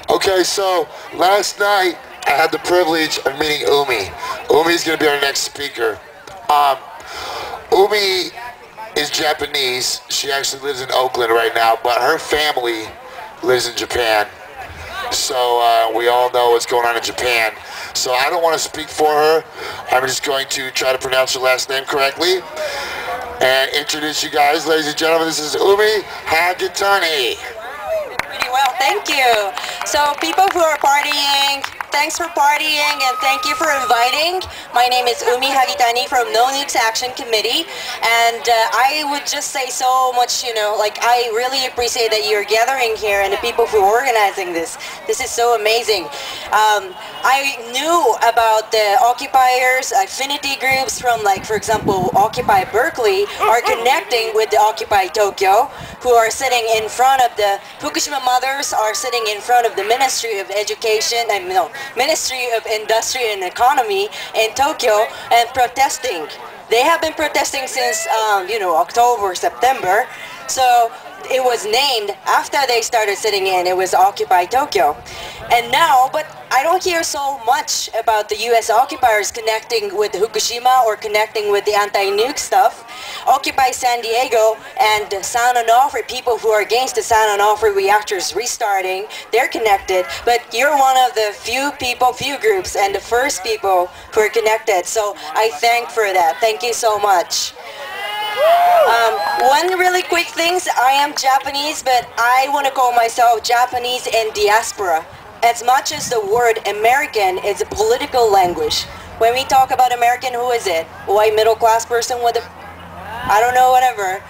Okay, so last night I had the privilege of meeting Umi. Umi's gonna be our next speaker. Um, Umi is Japanese. She actually lives in Oakland right now, but her family lives in Japan. So we all know what's going on in Japan. So I don't want to speak for her. I'm just going to try to pronounce her last name correctly and introduce you guys. Ladies and gentlemen, this is Umi Hagitani. Pretty well, thank you. So people who are partying, thanks for partying and thank you for inviting. My name is Umi Hagitani from No Nukes Action Committee, and I would just say so much, like I really appreciate that you're gathering here and the people who are organizing this. This is so amazing. I knew about the occupiers, affinity groups from, like, for example, Occupy Berkeley are connecting with the Occupy Tokyo, who are sitting in front of the Fukushima mothers are sitting in front of the Ministry of Education, Ministry of Industry and Economy in Tokyo and protesting. They have been protesting since, October, September. So it was named after they started sitting in. It was Occupy Tokyo. And now, but I don't hear so much about the US occupiers connecting with Fukushima or connecting with the anti-nuke stuff. Occupy San Diego and San Onofre, people who are against the San Onofre reactors restarting, they're connected. But you're one of the few groups, and the first people who are connected. So I thank for that. Thank you so much. One really quick thing, I am Japanese, but I want to call myself Japanese in diaspora. As much as the word American is a political language. When we talk about American, who is it? White middle class person with a, I don't know, whatever.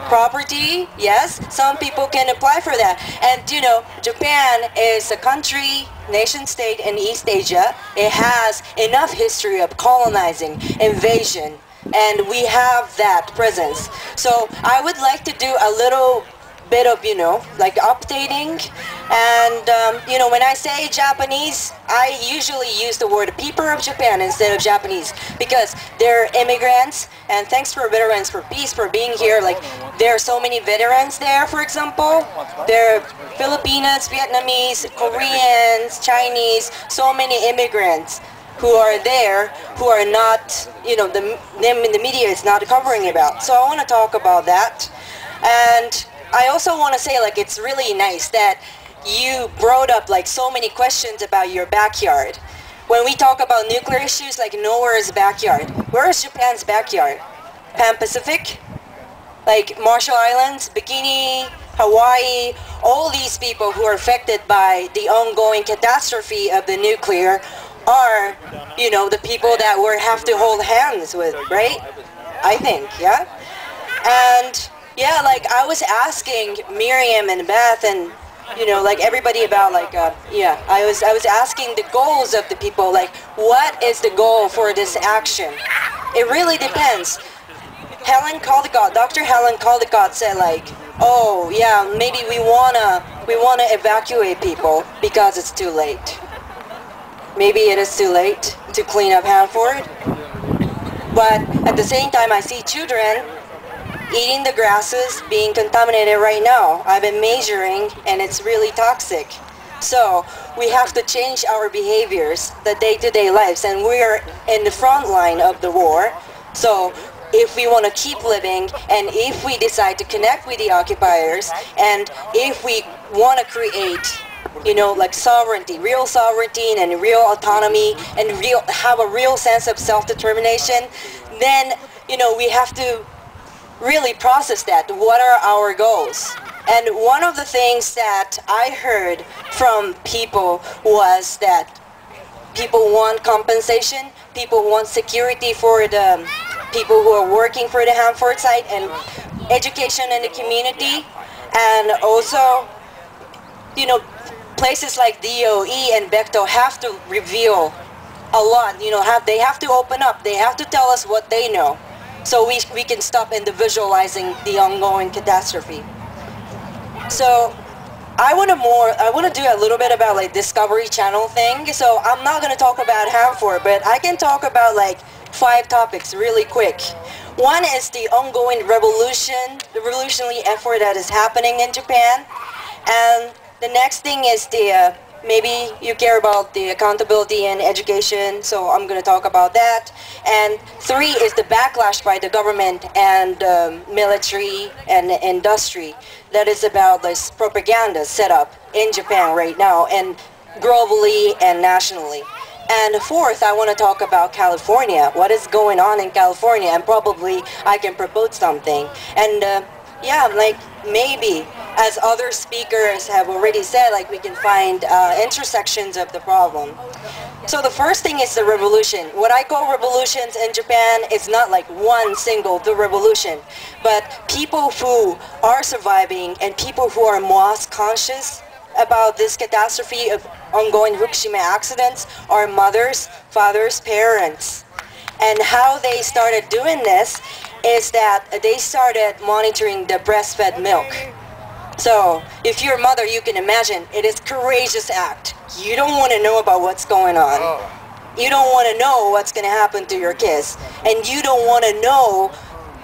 Property, yes, some people can apply for that. And Japan is a country, nation state in East Asia. It has enough history of colonizing, invasion, and we have that presence. So I would like to do a little bit of, like updating. And, when I say Japanese, I usually use the word people of Japan instead of Japanese because they're immigrants. And thanks for Veterans for Peace for being here. Like, there are so many veterans there, for example. There are Filipinos, Vietnamese, Koreans, Chinese, so many immigrants who are there, who are not, the media is not covering about. So I want to talk about that. And I also want to say, like, it's really nice that you brought up, like, so many questions about your backyard. When we talk about nuclear issues, like, nowhere's backyard. Where is Japan's backyard? Pan Pacific? Like, Marshall Islands, Bikini, Hawaii, all these people who are affected by the ongoing catastrophe of the nuclear are, the people that we have to hold hands with, right? I think, yeah? And yeah, like I was asking Miriam and Beth and like everybody about I was asking the goals of the people, like what is the goal for this action? It really depends. Dr. Helen Caldecott said oh yeah, maybe we wanna evacuate people because it's too late. Maybe it is too late to clean up Hanford. But at the same time, I see children eating the grasses being contaminated right now. I've been measuring and it's really toxic. So we have to change our behaviors, the day-to-day lives, and we're in the front line of the war. So if we want to keep living and if we decide to connect with the occupiers and if we want to create like sovereignty, real sovereignty and real autonomy and have a real sense of self-determination, then we have to really process that. What are our goals? And one of the things that I heard from people was that people want compensation, people want security for the people who are working for the Hanford site, and education in the community, and also places like DOE and Bechtel have to reveal a lot, they have to open up, they have to tell us what they know. So we can stop individualizing the ongoing catastrophe. So I want to do a little bit about like Discovery Channel thing. So I'm not going to talk about Hanford, but I can talk about like 5 topics really quick. One is the ongoing the revolutionary effort that is happening in Japan. And the next thing is the maybe you care about the accountability and education, so I'm going to talk about that. And 3 is the backlash by the government and military and industry. That is about this propaganda set up in Japan right now and globally and nationally. And 4th, I want to talk about California. What is going on in California? And probably I can propose something. And yeah, like maybe, as other speakers have already said, like we can find intersections of the problem. So the first thing is the revolution. What I call revolutions in Japan is not like one single the revolution, but people who are surviving and people who are most conscious about this catastrophe of ongoing Fukushima accidents are mothers, fathers, parents. And how they started doing this is that they started monitoring the breastfed milk. So if you're a mother, you can imagine it is a courageous act. You don't want to know about what's going on. You don't want to know what's going to happen to your kids. And you don't want to know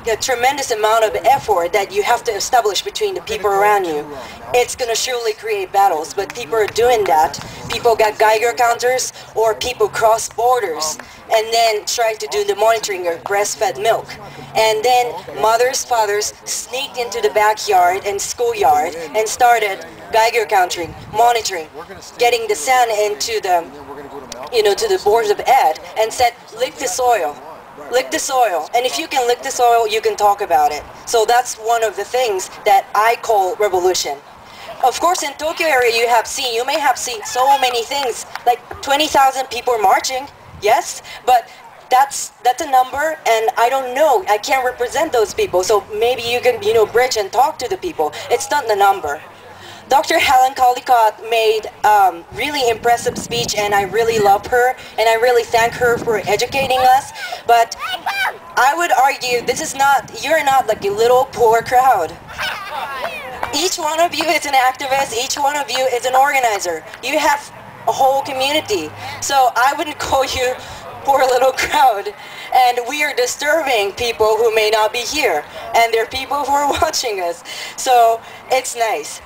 the tremendous amount of effort that you have to establish between the people around you. It's going to surely create battles, but people are doing that. People got Geiger counters or people cross borders and then try to do the monitoring of breastfed milk. And then mothers, fathers sneaked into the backyard and schoolyard and started Geiger countering, monitoring, getting the sand into the, to the boards of ed and said, lick the soil. Lick the soil, and if you can lick the soil, you can talk about it. So that's one of the things that I call revolution. Of course, in Tokyo area, you may have seen so many things, like 20,000 people marching, yes, but that's a number, and I don't know, I can't represent those people, so maybe you can, bridge and talk to the people. It's not the number. Dr. Helen Caldicott made really impressive speech, and I really love her, and I really thank her for educating us. But I would argue you're not like a little poor crowd. Each one of you is an activist, each one of you is an organizer. You have a whole community. So I wouldn't call you poor little crowd. And we are disturbing people who may not be here, and there are people who are watching us. So it's nice.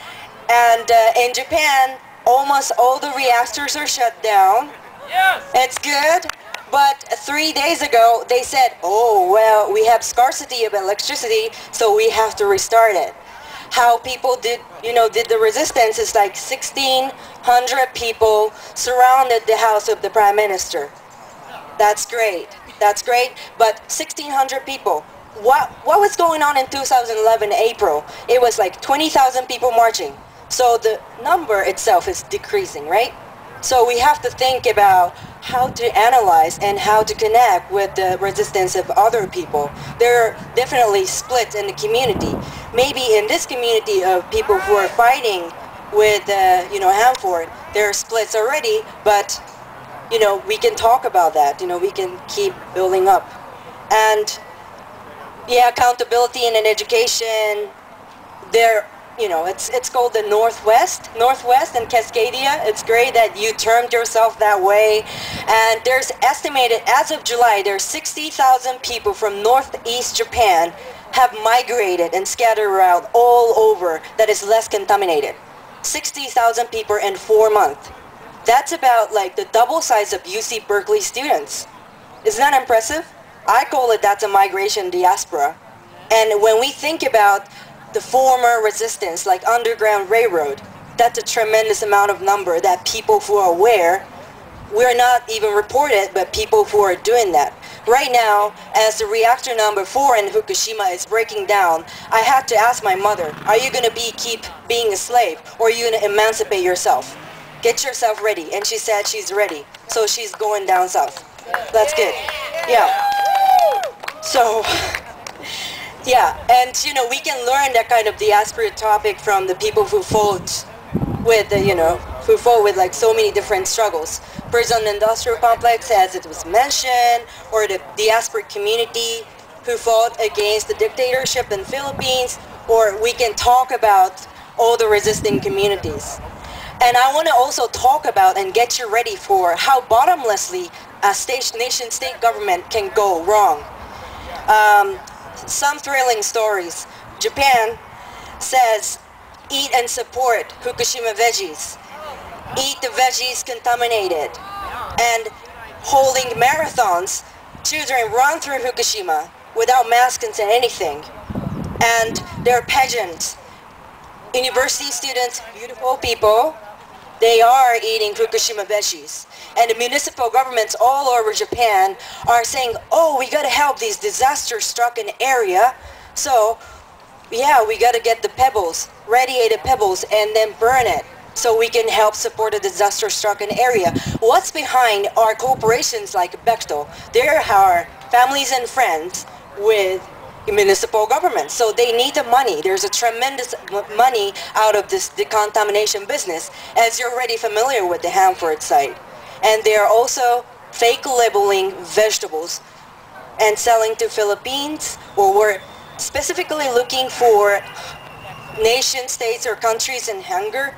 And in Japan, almost all the reactors are shut down. Yes. It's good. But 3 days ago, they said, oh, well, we have scarcity of electricity, so we have to restart it. How people did the resistance is like 1,600 people surrounded the house of the Prime Minister. That's great. That's great. But 1,600 people. What was going on in 2011, April? It was like 20,000 people marching. So the number itself is decreasing, right? So we have to think about how to analyze and how to connect with the resistance of other people. There are definitely splits in the community. Maybe in this community of people who are fighting with, Hanford, there are splits already, but, we can talk about that. We can keep building up. And, yeah, accountability and education, it's called the Northwest and Cascadia. It's great that you termed yourself that way. And there's estimated, as of July, there's 60,000 people from Northeast Japan have migrated and scattered around all over that is less contaminated. 60,000 people in 4 months. That's about like the double size of UC Berkeley students. Isn't that impressive? I call it that's a migration diaspora. And when we think about the former resistance, like Underground Railroad, that's a tremendous amount of number that people who are aware, we're not even reported, but people who are doing that. Right now, as the reactor number 4 in Fukushima is breaking down, I had to ask my mother, are you going to keep being a slave, or are you going to emancipate yourself? Get yourself ready. And she said she's ready, so she's going down south. That's good. Yeah. So... yeah, and we can learn that kind of diaspora topic from the people who fought with, like so many different struggles. Prison industrial complex, as it was mentioned, or the diaspora community who fought against the dictatorship in Philippines, or we can talk about all the resisting communities. And I want to also talk about and get you ready for how bottomlessly a nation-state government can go wrong. Some thrilling stories. Japan says, eat and support Fukushima veggies. eat the veggies contaminated, and holding marathons. Children run through Fukushima without masks and anything. And there are pageants. University students, beautiful people, they are eating Fukushima veggies. And the municipal governments all over Japan are saying, oh, we gotta help these disaster-stricken area. So, yeah, we gotta get the pebbles, radiated pebbles, and then burn it so we can help support a disaster-stricken area. What's behind are corporations like Bechtel? There are families and friends with municipal government, so they need the money. There's a tremendous money out of this decontamination business, as you're already familiar with the Hanford site. And they're also fake labeling vegetables and selling to Philippines, or we're specifically looking for nation states or countries in hunger,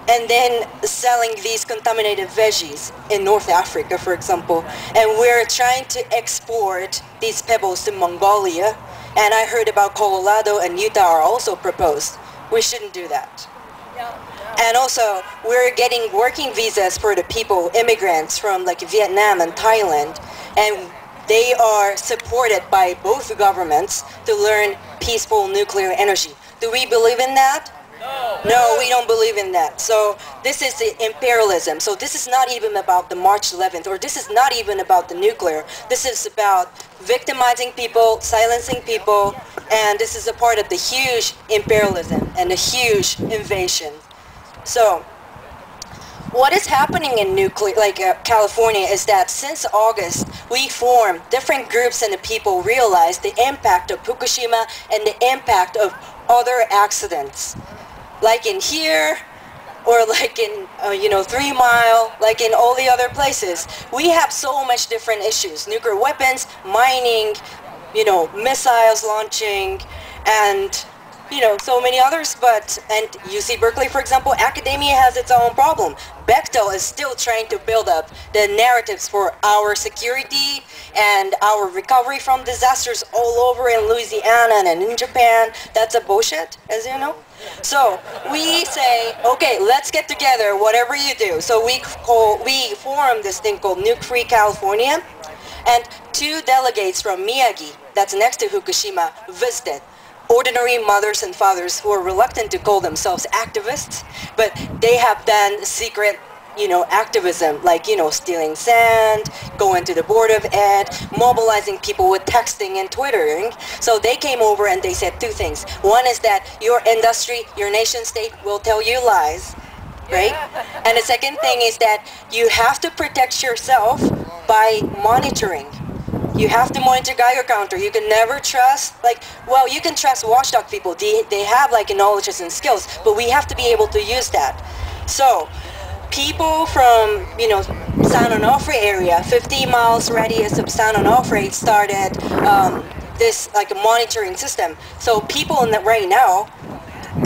and then selling these contaminated veggies in North Africa, for example. And we're trying to export these pebbles to Mongolia. And I heard about Colorado and Utah are also proposed. We shouldn't do that. And also, we're getting working visas for the people, immigrants from like Vietnam and Thailand. And they are supported by both governments to learn peaceful nuclear energy. Do we believe in that? No, we don't believe in that. So this is the imperialism. So this is not even about the March 11th, or this is not even about the nuclear. This is about victimizing people, silencing people, and this is a part of the huge imperialism and the huge invasion. So what is happening in California is that since August, we formed different groups and the people realized the impact of Fukushima and the impact of other accidents. Like in here, or like in, 3 Mile, like in all the other places. We have so much different issues. Nuclear weapons, mining, missiles launching, and, so many others. And UC Berkeley, for example, academia has its own problem. Bechtel is still trying to build up the narratives for our security and our recovery from disasters all over in Louisiana and in Japan. That's a bullshit, as you know. So we say, okay, let's get together, whatever you do. So we form this thing called Nuke Free California, and 2 delegates from Miyagi, that's next to Fukushima, visited. Ordinary mothers and fathers who are reluctant to call themselves activists, but they have done secret, activism, like, stealing sand, going to the Board of Ed, mobilizing people with texting and twittering. So they came over and they said 2 things. One is that your industry, your nation state will tell you lies, right? And the second thing is that you have to protect yourself by monitoring. You have to monitor Geiger counter. You can never trust, you can trust watchdog people. They have knowledge and skills, but we have to be able to use that. So people from, San Onofre area, 50 miles radius of San Onofre started this monitoring system. So people right now,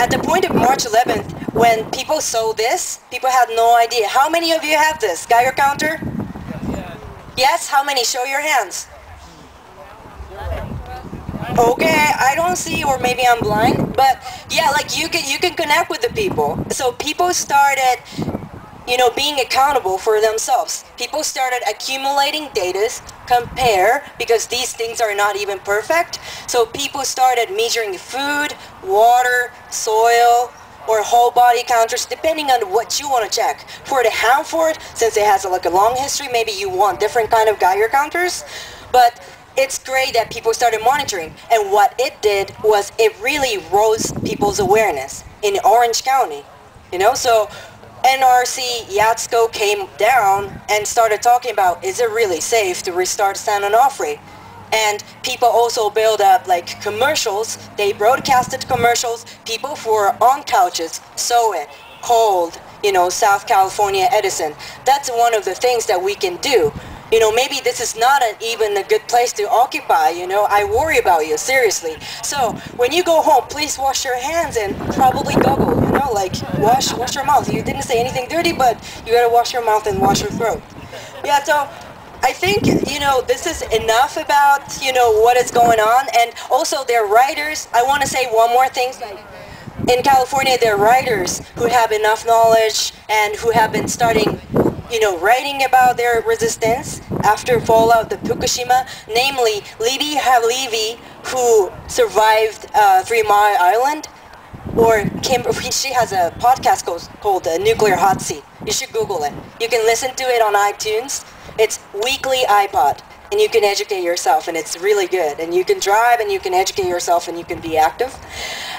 at the point of March 11th, when people saw this, people had no idea. How many of you have this Geiger counter? Yes, how many? Show your hands. Okay, I don't see, or maybe I'm blind, but yeah, you can connect with the people. So people started, being accountable for themselves. People started accumulating data, compare, because these things are not even perfect. So people started measuring food, water, soil, or whole body counters, depending on what you want to check. For the Hanford, since it has a long history, maybe you want different kind of Geiger counters, but it's great that people started monitoring. And what it did was it really rose people's awareness in Orange County, so NRC Yatsko came down and started talking about, is it really safe to restart San Onofre? And people also build up commercials. They broadcasted commercials. People who were on couches saw it, called, South California Edison. That's one of the things that we can do. Maybe this is not even a good place to occupy, I worry about you, seriously. So when you go home, please wash your hands and probably goggle, wash your mouth. You didn't say anything dirty, but you gotta wash your mouth and wash your throat. Yeah, so I think, this is enough about, what is going on. And also, they're writers. I want to say one more thing. in California, there are writers who have enough knowledge and who have been starting, writing about their resistance after fallout of Fukushima, namely Libby Halevi, who survived 3 Mile Island, or she has a podcast called Nuclear Hot Seat. You should Google it. You can listen to it on iTunes. It's weekly iPod, and you can educate yourself, and it's really good. And you can drive, and you can educate yourself, and you can be active.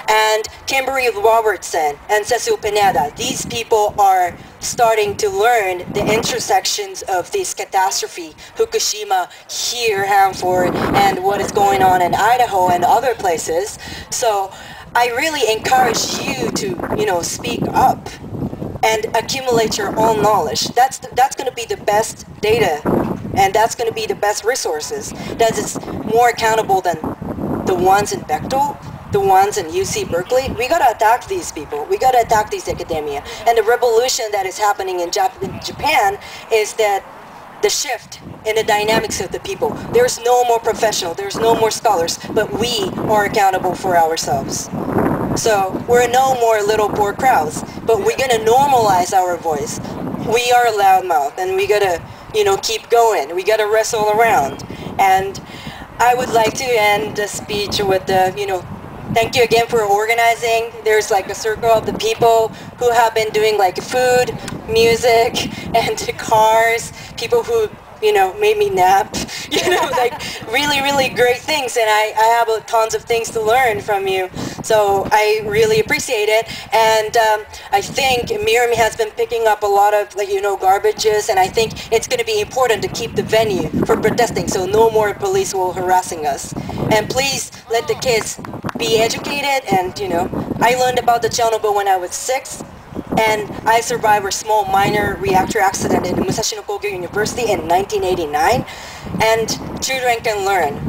And Kimberly Robertson and Cecil Pineda, these people are starting to learn the intersections of this catastrophe, Fukushima, here, Hanford, and what is going on in Idaho and other places. So I really encourage you to, speak up and accumulate your own knowledge. That's going to be the best data, and that's going to be the best resources. That is more accountable than the ones in Bechtel, the ones in UC Berkeley. We got to attack these people. We got to attack these academia. And the revolution that is happening in Japan is that the shift in the dynamics of the people. There's no more professional, there's no more scholars, but we are accountable for ourselves. So we're no more little poor crowds, but we're gonna normalize our voice. We are a loudmouth, and we gotta, keep going. We gotta wrestle around. And I would like to end the speech with thank you again for organizing. There's like a circle of the people who have been doing like food, music, and cars. People who, made me nap. Like really, really great things. And I have tons of things to learn from you. So I really appreciate it. And I think Miriam has been picking up a lot of, garbages. And I think it's going to be important to keep the venue for protesting so no more police will harassing us. And please let the kids be educated. And, I learned about the Chernobyl when I was 6. And I survived a small minor reactor accident in Musashi no Kogyo University in 1989. And children can learn.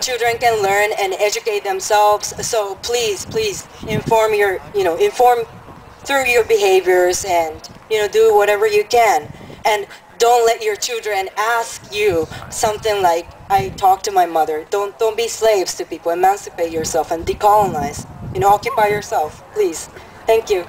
Children can learn and educate themselves. So please inform through your behaviors and, do whatever you can. And don't let your children ask you something like, I talked to my mother. Don't be slaves to people. Emancipate yourself and decolonize. Occupy yourself, please. Thank you.